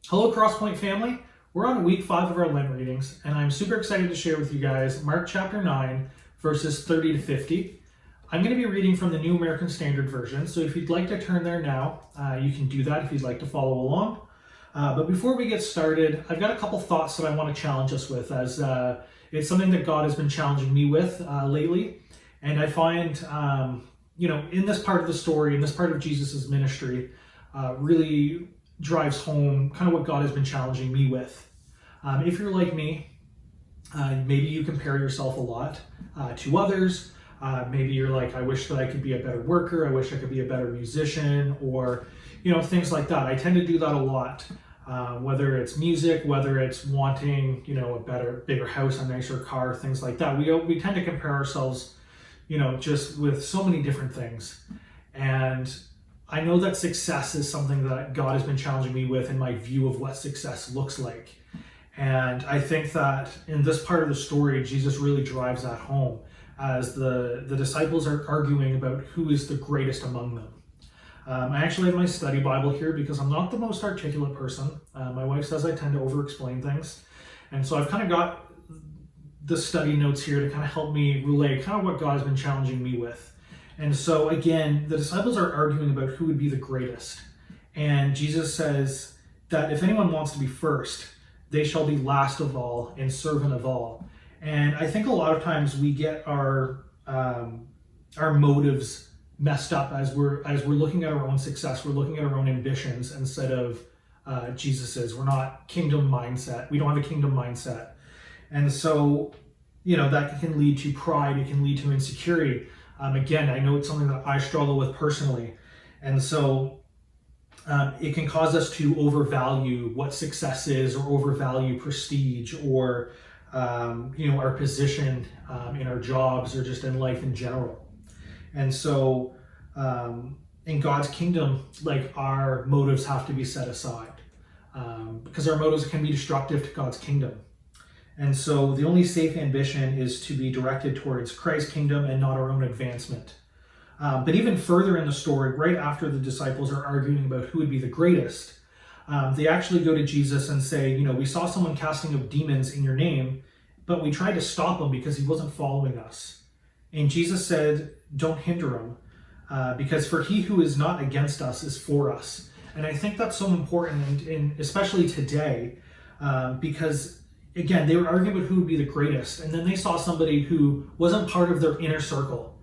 Hello, Crosspoint family. We're on week 5 of our Lent readings, and I'm super excited to share with you guys Mark chapter 9, verses 30 to 50. I'm going to be reading from the New American Standard Version, so if you'd like to turn there now, you can do that if you'd like to follow along. But before we get started, I've got a couple thoughts that I want to challenge us with, as it's something that God has been challenging me with lately. And I find, in this part of the story, in this part of Jesus' ministry, really drives home kind of what God has been challenging me with. If you're like me, maybe you compare yourself a lot to others. Maybe you're like, I wish that I could be a better worker. I wish I could be a better musician, or things like that. I tend to do that a lot. Whether it's music, whether it's wanting a bigger house, a nicer car, things like that. We tend to compare ourselves, just with so many different things. And I know that success is something that God has been challenging me with in my view of what success looks like. And I think that in this part of the story, Jesus really drives that home as the disciples are arguing about who is the greatest among them. I actually have my study Bible here because I'm not the most articulate person. My wife says I tend to over-explain things. And so I've kind of got the study notes here to kind of help me relay kind of what God has been challenging me with. And so again, the disciples are arguing about who would be the greatest. And Jesus says that if anyone wants to be first, they shall be last of all and servant of all. And I think a lot of times we get our motives messed up as we're looking at our own success. We're looking at our own ambitions instead of Jesus's. We're not kingdom mindset. We don't have a kingdom mindset. And so, that can lead to pride. It can lead to insecurity. Again, I know it's something that I struggle with personally. And so it can cause us to overvalue what success is, or overvalue prestige, or, our position in our jobs, or just in life in general. And so in God's kingdom, our motives have to be set aside because our motives can be destructive to God's kingdom. And so the only safe ambition is to be directed towards Christ's kingdom and not our own advancement. But even further in the story, right after the disciples are arguing about who would be the greatest, they actually go to Jesus and say, we saw someone casting out demons in your name, but we tried to stop him because he wasn't following us. And Jesus said, don't hinder him, because for he who is not against us is for us. And I think that's so important, and especially today, because again, they were arguing about who would be the greatest, and then they saw somebody who wasn't part of their inner circle.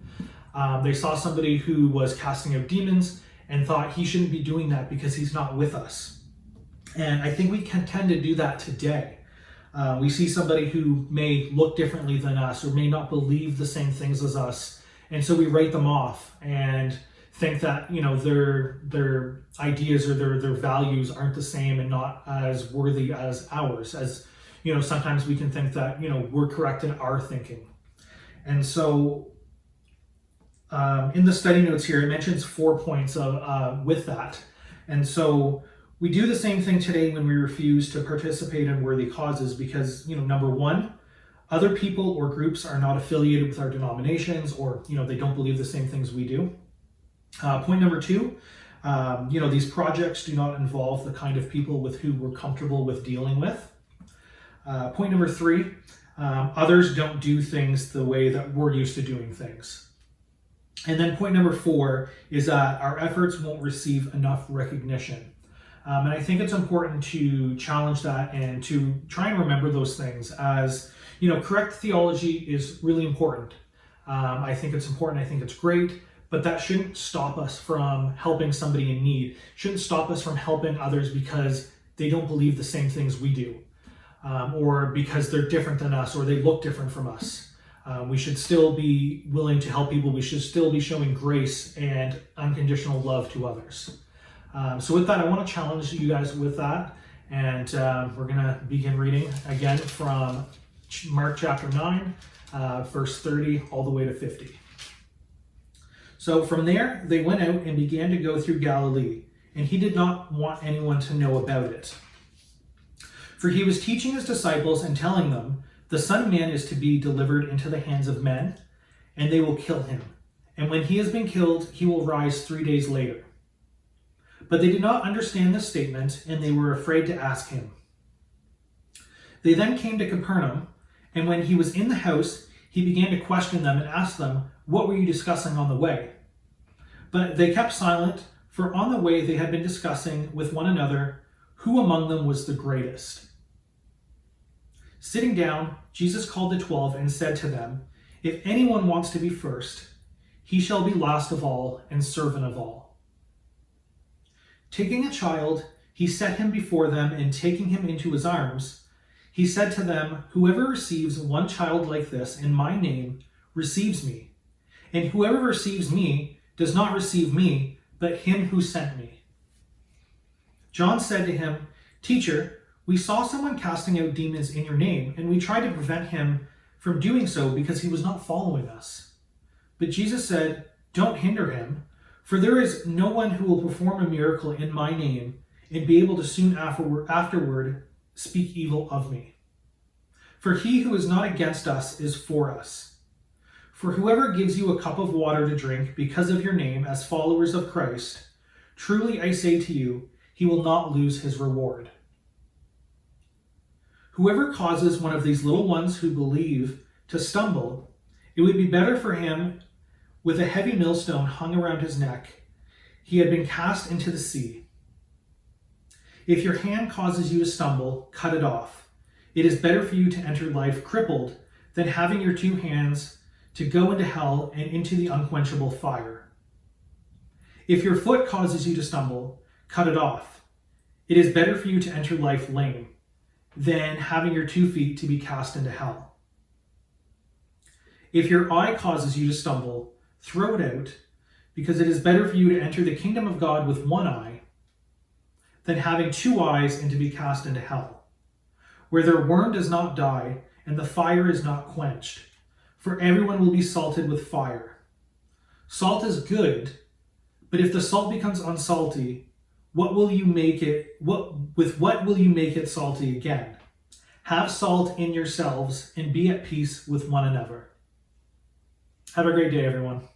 They saw somebody who was casting out demons and thought he shouldn't be doing that because he's not with us. And I think we can tend to do that today. We see somebody who may look differently than us or may not believe the same things as us, and so we write them off and think that their ideas or their values aren't the same and not as worthy as ours. As sometimes we can think that we're correct in our thinking. And so in the study notes here, it mentions 4 points with that. And so we do the same thing today when we refuse to participate in worthy causes because, number one, other people or groups are not affiliated with our denominations, or, they don't believe the same things we do. Point number two, these projects do not involve the kind of people with who we're comfortable with dealing with. Point number three, others don't do things the way that we're used to doing things. And then point number four is that our efforts won't receive enough recognition. And I think it's important to challenge that and to try and remember those things as, correct theology is really important. I think it's important. I think it's great. But that shouldn't stop us from helping somebody in need. Shouldn't stop us from helping others because they don't believe the same things we do. Or because they're different than us, or they look different from us. We should still be willing to help people. We should still be showing grace and unconditional love to others. So with that, I want to challenge you guys with that. And we're going to begin reading again from Mark chapter 9, verse 30 all the way to 50. So from there, they went out and began to go through Galilee, and he did not want anyone to know about it. For he was teaching his disciples and telling them, the Son of Man is to be delivered into the hands of men, and they will kill him. And when he has been killed, he will rise 3 days later. But they did not understand this statement, and they were afraid to ask him. They then came to Capernaum, and when he was in the house, he began to question them and ask them, "What were you discussing on the way?" But they kept silent, for on the way they had been discussing with one another who among them was the greatest. Sitting down, Jesus called the 12 and said to them, "If anyone wants to be first, he shall be last of all and servant of all." Taking a child, he set him before them, and taking him into his arms, he said to them, "Whoever receives one child like this in my name receives me, and whoever receives me does not receive me, but him who sent me." John said to him, "Teacher, we saw someone casting out demons in your name, and we tried to prevent him from doing so because he was not following us." But Jesus said, "Don't hinder him, for there is no one who will perform a miracle in my name and be able to soon afterward speak evil of me. For he who is not against us is for us. For whoever gives you a cup of water to drink because of your name as followers of Christ, truly I say to you, he will not lose his reward. Whoever causes one of these little ones who believe to stumble, it would be better for him with a heavy millstone hung around his neck, he had been cast into the sea. If your hand causes you to stumble, cut it off. It is better for you to enter life crippled than having your two hands to go into hell and into the unquenchable fire. If your foot causes you to stumble, cut it off. It is better for you to enter life lame than having your 2 feet to be cast into hell. If your eye causes you to stumble, throw it out, because it is better for you to enter the kingdom of God with one eye than having 2 eyes and to be cast into hell, where their worm does not die and the fire is not quenched, for everyone will be salted with fire. Salt is good, but if the salt becomes unsalty, what will you make it salty again? Have salt in yourselves and be at peace with one another. Have a great day, everyone.